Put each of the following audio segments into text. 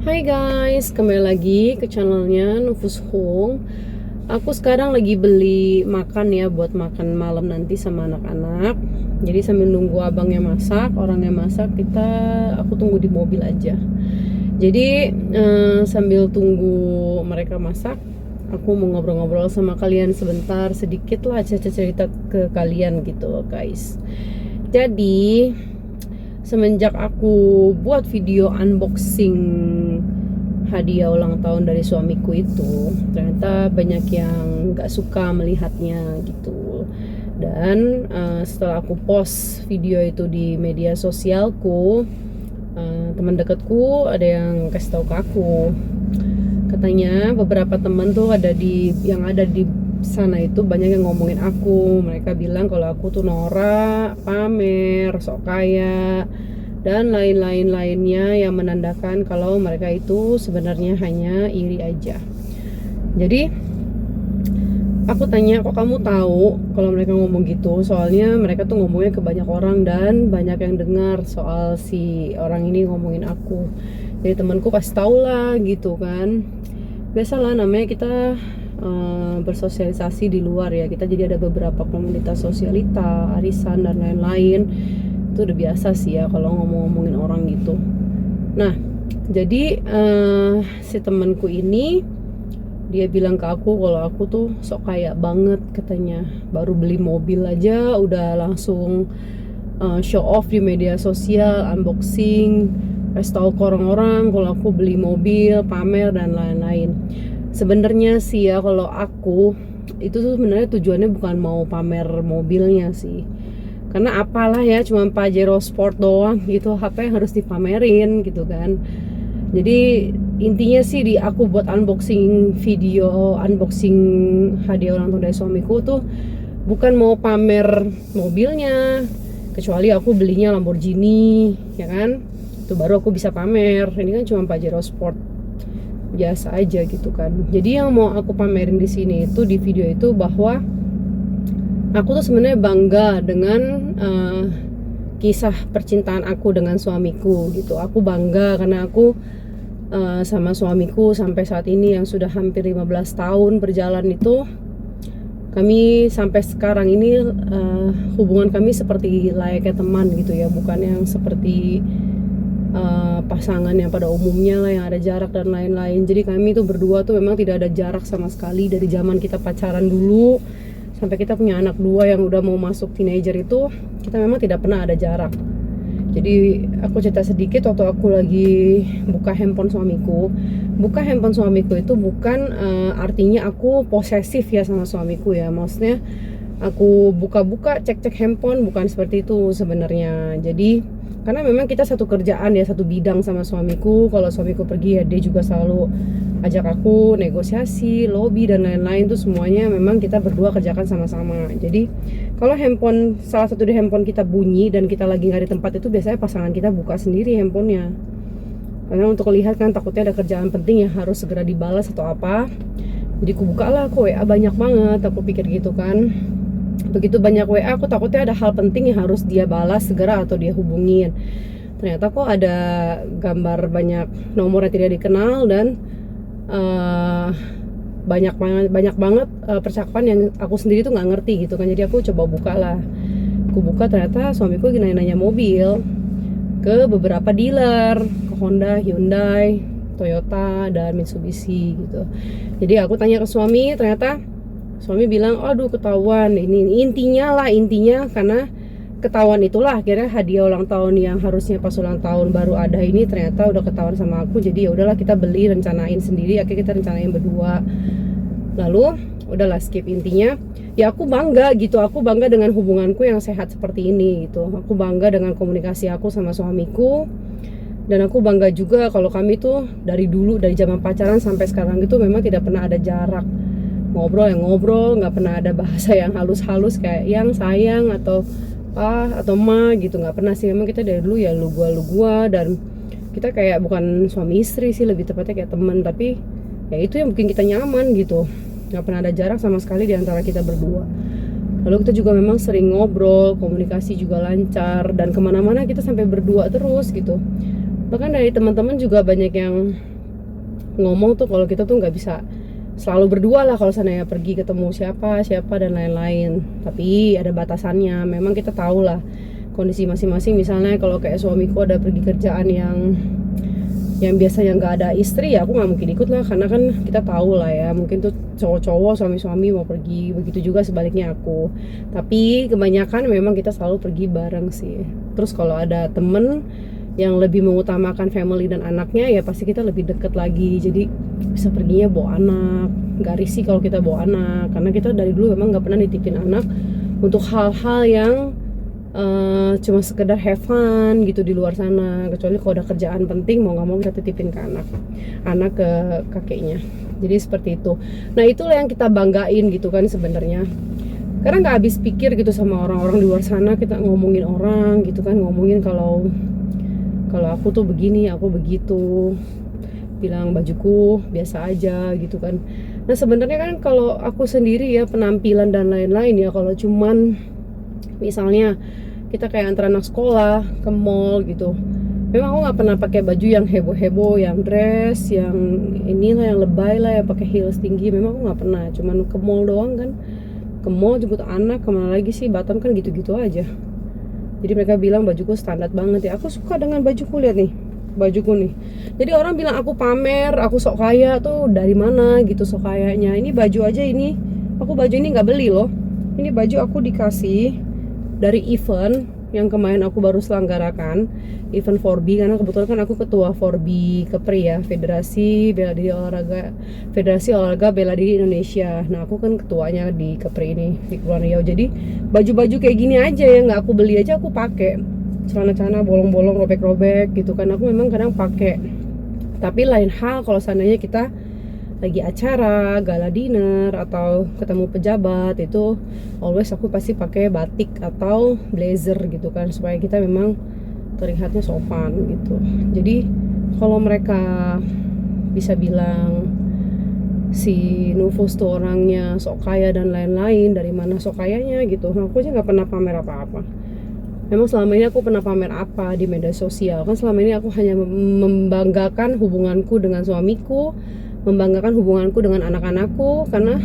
Hai guys, kembali lagi ke channelnya Nufus Hong. Aku sekarang lagi beli makan ya buat makan malam nanti sama anak-anak. Jadi sambil nunggu abangnya masak, orangnya masak, aku tunggu di mobil aja. Jadi sambil tunggu mereka masak, aku mau ngobrol-ngobrol sama kalian sebentar, sedikit lah cerita-cerita ke kalian gitu loh guys. Jadi semenjak aku buat video unboxing hadiah ulang tahun dari suamiku itu, ternyata banyak yang gak suka melihatnya gitu. Dan setelah aku post video itu di media sosialku, teman dekatku ada yang kasih tahu ke aku, katanya beberapa teman tuh yang ada di sana itu banyak yang ngomongin aku. Mereka bilang kalau aku tuh norak, pamer, sok kaya, dan lainnya yang menandakan kalau mereka itu sebenarnya hanya iri aja. Jadi aku tanya, kok kamu tahu kalau mereka ngomong gitu? Soalnya mereka tuh ngomongnya ke banyak orang dan banyak yang dengar soal si orang ini ngomongin aku. Jadi temanku kasih tau lah gitu kan. Biasalah namanya kita bersosialisasi di luar ya. Kita jadi ada beberapa komunitas sosialita, arisan dan lain-lain. Itu udah biasa sih ya kalau ngomong-ngomongin orang gitu. Nah, jadi si temanku ini dia bilang ke aku kalau aku tuh sok kaya banget katanya. Baru beli mobil aja udah langsung show off di media sosial, unboxing, kasih tahu ke orang-orang kalau aku beli mobil, pamer dan lain-lain. Sebenarnya sih ya kalau aku itu tuh sebenarnya tujuannya bukan mau pamer mobilnya sih. Karena apalah ya, cuma Pajero Sport doang gitu, apa yang harus dipamerin gitu kan. Jadi intinya sih di aku buat unboxing hadiah ulang tahun dari suamiku tuh bukan mau pamer mobilnya, kecuali aku belinya Lamborghini ya kan, itu baru aku bisa pamer. Ini kan cuma Pajero Sport biasa aja gitu kan. Jadi yang mau aku pamerin di sini itu di video itu bahwa aku tuh sebenarnya bangga dengan kisah percintaan aku dengan suamiku gitu. Aku bangga karena aku sama suamiku sampai saat ini yang sudah hampir 15 tahun berjalan itu, kami sampai sekarang ini hubungan kami seperti layaknya teman gitu ya, bukan yang seperti pasangan yang pada umumnya lah yang ada jarak dan lain-lain. Jadi kami tuh berdua tuh memang tidak ada jarak sama sekali dari zaman kita pacaran dulu sampai kita punya anak dua yang udah mau masuk teenager itu, kita memang tidak pernah ada jarak. Jadi aku cerita sedikit, waktu aku lagi buka handphone suamiku. Buka handphone suamiku itu bukan artinya aku posesif ya sama suamiku ya. Maksudnya aku buka-buka cek-cek handphone, bukan seperti itu sebenarnya. Jadi karena memang kita satu kerjaan ya, satu bidang sama suamiku. Kalau suamiku pergi ya dia juga selalu ajak aku negosiasi, lobby dan lain-lain, tuh semuanya memang kita berdua kerjakan sama-sama. Jadi kalau salah satu di handphone kita bunyi dan kita lagi nggak di tempat, itu biasanya pasangan kita buka sendiri handphonenya. Karena untuk lihat kan, takutnya ada kerjaan penting yang harus segera dibalas atau apa. Jadi aku buka lah, aku WA banyak banget, aku pikir gitu kan. Begitu banyak WA, aku takutnya ada hal penting yang harus dia balas segera atau dia hubungin. Ternyata kok ada gambar banyak nomor yang tidak dikenal dan banyak banget percakapan yang aku sendiri tuh nggak ngerti gitu kan. Jadi aku coba buka lah. Aku buka, ternyata suamiku lagi nanya-nanya mobil ke beberapa dealer, ke Honda, Hyundai, Toyota, dan Mitsubishi gitu. Jadi aku tanya ke suami, ternyata suami bilang, aduh ketahuan. Ini intinya karena ketahuan itulah akhirnya hadiah ulang tahun yang harusnya pas ulang tahun baru ada ini ternyata udah ketahuan sama aku. Jadi ya udahlah, kita beli, rencanain sendiri, akhirnya kita rencanain berdua. Lalu udahlah skip. Intinya ya aku bangga gitu, aku bangga dengan hubunganku yang sehat seperti ini gitu. Aku bangga dengan komunikasi aku sama suamiku, dan aku bangga juga kalau kami tuh dari dulu, dari zaman pacaran sampai sekarang gitu memang tidak pernah ada jarak. Ngobrol, nggak pernah ada bahasa yang halus-halus kayak yang sayang atau atau ma gitu, nggak pernah sih. Memang kita dari dulu ya lu gua, dan kita kayak bukan suami istri sih, lebih tepatnya kayak teman. Tapi ya itu yang bikin kita nyaman gitu, nggak pernah ada jarak sama sekali di antara kita berdua. Lalu kita juga memang sering ngobrol, komunikasi juga lancar, dan kemana-mana kita sampai berdua terus gitu. Bahkan dari teman-teman juga banyak yang ngomong tuh kalau kita tuh nggak bisa selalu berdua lah kalau seandainya pergi ketemu siapa dan lain-lain. Tapi ada batasannya. Memang kita tahu lah kondisi masing-masing. Misalnya kalau kayak suamiku ada pergi kerjaan yang biasanya nggak ada istri, ya aku nggak mungkin ikut lah, karena kan kita tahu lah ya, mungkin tuh cowok-cowok suami-suami mau pergi, begitu juga sebaliknya aku. Tapi kebanyakan memang kita selalu pergi bareng sih. Terus kalau ada temen yang lebih mengutamakan family dan anaknya, ya pasti kita lebih deket lagi, jadi bisa perginya bawa anak, nggak risih kalau kita bawa anak, karena kita dari dulu memang nggak pernah nitipin anak untuk hal-hal yang cuma sekedar have fun gitu di luar sana, kecuali kalau ada kerjaan penting mau nggak mau kita titipin ke anak ke kakeknya. Jadi seperti itu. Nah itulah yang kita banggain gitu kan sebenarnya, karena nggak habis pikir gitu sama orang-orang di luar sana. Kita ngomongin orang gitu kan, ngomongin kalau aku tuh begini, aku begitu, bilang bajuku biasa aja gitu kan. Nah sebenarnya kan kalau aku sendiri ya, penampilan dan lain-lain ya, kalau cuman misalnya kita kayak antar anak sekolah ke mall gitu, memang aku nggak pernah pakai baju yang heboh-heboh, yang dress, yang inilah, yang lebay lah, yang pakai heels tinggi. Memang aku nggak pernah, cuman ke mall doang kan. Ke mall jemput anak, kemana lagi sih, Batam kan gitu-gitu aja. Jadi mereka bilang bajuku standar banget ya. Aku suka dengan bajuku, lihat nih bajuku nih. Jadi orang bilang aku pamer, aku sok kaya tuh dari mana gitu sok kayanya. Ini baju aja ini, aku baju ini nggak beli loh. Ini baju aku dikasih dari event yang kemarin aku baru selenggarakan, event 4B, karena kebetulan kan aku ketua 4B Kepri ya, Federasi Olahraga Bela Diri Indonesia. Nah aku kan ketuanya di Kepri ini di Kepulauan Riau. Jadi baju-baju kayak gini aja yang nggak aku beli aja aku pakai. Celana-celana bolong-bolong, robek-robek gitu kan, aku memang kadang pakai. Tapi lain hal kalau seandainya kita lagi acara, gala dinner, atau ketemu pejabat, itu always aku pasti pakai batik atau blazer gitu kan, supaya kita memang terlihatnya sopan gitu. Jadi kalau mereka bisa bilang si Nufus tuh orangnya sok kaya dan lain-lain, dari mana sok kayanya gitu, nah, aku aja nggak pernah pamer apa-apa. Memang selama ini aku pernah pamer apa di media sosial? Kan selama ini aku hanya membanggakan hubunganku dengan suamiku, membanggakan hubunganku dengan anak-anakku, karena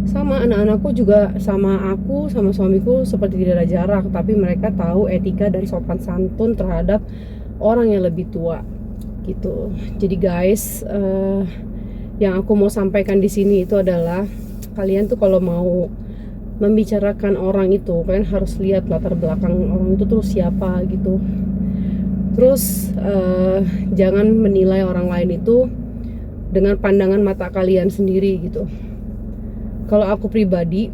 sama anak-anakku juga sama aku, sama suamiku seperti tidak ada jarak, tapi mereka tahu etika dan sopan santun terhadap orang yang lebih tua gitu. Jadi guys, yang aku mau sampaikan di sini itu adalah, kalian tuh kalau mau membicarakan orang itu, kalian harus lihat latar belakang orang itu terus siapa gitu. Terus jangan menilai orang lain itu dengan pandangan mata kalian sendiri gitu. Kalau aku pribadi,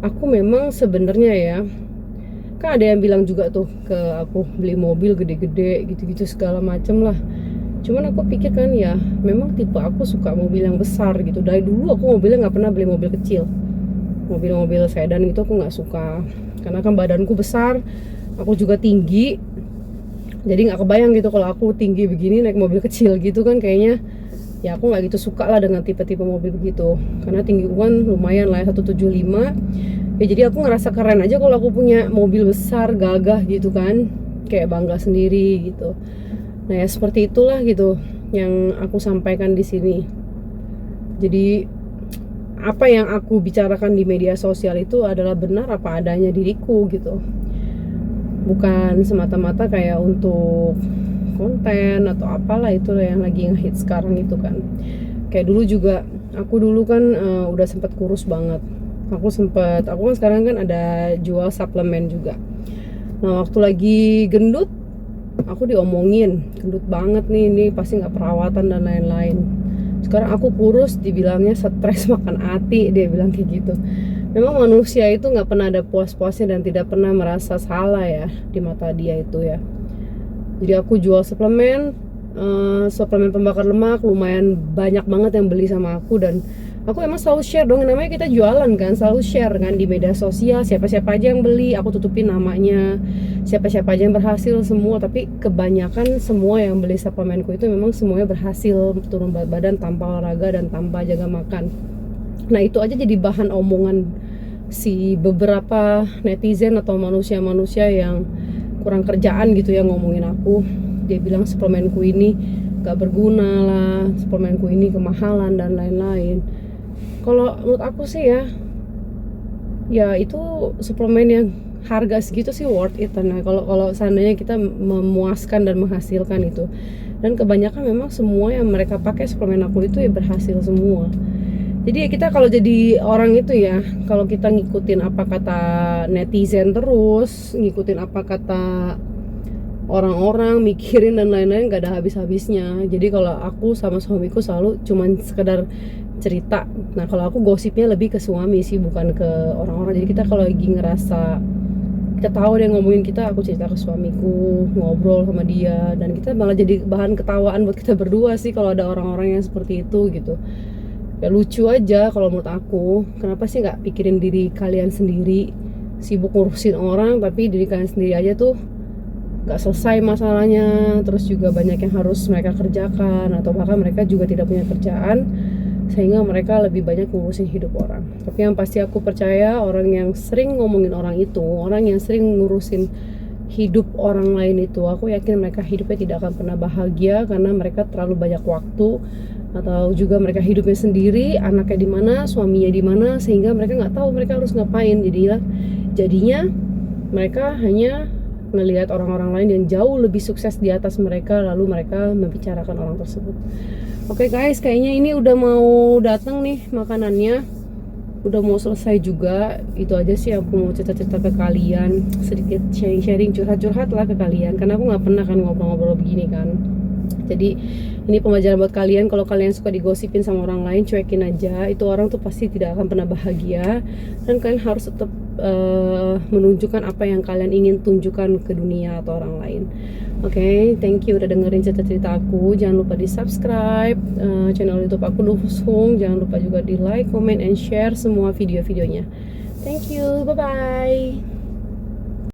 aku memang sebenarnya ya, kan ada yang bilang juga tuh ke aku, beli mobil gede-gede gitu-gitu segala macem lah. Cuman aku pikir kan ya, memang tipe aku suka mobil yang besar gitu. Dari dulu aku mobilnya nggak pernah beli mobil kecil. Mobil-mobil sedan gitu aku nggak suka, karena kan badanku besar, aku juga tinggi, jadi nggak kebayang gitu kalau aku tinggi begini naik mobil kecil gitu kan, kayaknya ya aku nggak gitu suka lah dengan tipe-tipe mobil begitu, karena tinggiku kan lumayan lah 175 ya, jadi aku ngerasa keren aja kalau aku punya mobil besar gagah gitu kan, kayak bangga sendiri gitu. Nah ya seperti itulah gitu yang aku sampaikan di sini. Jadi apa yang aku bicarakan di media sosial itu adalah benar apa adanya diriku gitu, bukan semata-mata kayak untuk konten atau apalah, itu yang lagi ngehit sekarang itu kan. Kayak dulu juga, aku dulu kan udah sempet kurus banget. Aku kan sekarang kan ada jual suplemen juga. Nah waktu lagi gendut, aku diomongin gendut banget nih, ini pasti nggak perawatan dan lain-lain. Sekarang aku kurus dibilangnya stres makan hati, dia bilang kayak gitu. Memang manusia itu nggak pernah ada puas-puasnya dan tidak pernah merasa salah ya di mata dia itu ya. Jadi aku jual suplemen pembakar lemak, lumayan banyak banget yang beli sama aku, dan aku emang selalu share dong, namanya kita jualan kan, selalu share kan di media sosial, siapa-siapa aja yang beli aku tutupin namanya, siapa-siapa aja yang berhasil semua. Tapi kebanyakan semua yang beli suplemenku itu memang semuanya berhasil turun berat badan tanpa olahraga dan tanpa jaga makan. Nah itu aja jadi bahan omongan si beberapa netizen atau manusia-manusia yang kurang kerjaan gitu ya, ngomongin aku. Dia bilang suplemenku ini gak berguna lah, suplemenku ini kemahalan dan lain-lain. Kalau menurut aku sih ya itu suplemen yang harga segitu sih worth it. Nah kalau seandainya kita memuaskan dan menghasilkan itu, dan kebanyakan memang semua yang mereka pakai suplemen aku itu ya berhasil semua. Jadi ya kita kalau jadi orang itu ya, kalau kita ngikutin apa kata netizen terus, ngikutin apa kata orang-orang, mikirin dan lain-lain, gak ada habis-habisnya. Jadi kalau aku sama suamiku selalu cuman sekedar cerita. Nah kalau aku gosipnya lebih ke suami sih, bukan ke orang-orang. Jadi kita kalau lagi ngerasa kita tahu dia ngomongin kita, aku cerita ke suamiku, ngobrol sama dia, dan kita malah jadi bahan ketawaan buat kita berdua sih kalau ada orang-orang yang seperti itu gitu. Ya lucu aja kalau menurut aku. Kenapa sih nggak pikirin diri kalian sendiri, sibuk ngurusin orang tapi diri kalian sendiri aja tuh nggak selesai masalahnya, terus juga banyak yang harus mereka kerjakan, atau bahkan mereka juga tidak punya kerjaan sehingga mereka lebih banyak ngurusin hidup orang. Tapi yang pasti aku percaya orang yang sering ngomongin orang itu, orang yang sering ngurusin hidup orang lain itu, aku yakin mereka hidupnya tidak akan pernah bahagia karena mereka terlalu banyak waktu, atau juga mereka hidupnya sendiri, anaknya di mana, suaminya di mana, sehingga mereka nggak tahu mereka harus ngapain. Jadinya mereka hanya melihat orang-orang lain yang jauh lebih sukses di atas mereka, lalu mereka membicarakan orang tersebut. Oke guys, kayaknya ini udah mau datang nih makanannya, udah mau selesai juga. Itu aja sih aku mau cerita-cerita ke kalian, sedikit sharing-sharing, curhat-curhat lah ke kalian, karena aku nggak pernah kan ngobrol-ngobrol begini kan. Jadi ini pembelajaran buat kalian. Kalau kalian suka digosipin sama orang lain, cuekin aja. Itu orang tuh pasti tidak akan pernah bahagia, dan kalian harus tetap menunjukkan apa yang kalian ingin tunjukkan ke dunia atau orang lain. Oke, thank you udah dengerin cerita-cerita aku. Jangan lupa di subscribe channel YouTube aku Nufus Hung. Jangan lupa juga di like, comment, and share semua video-videonya. Thank you, bye bye.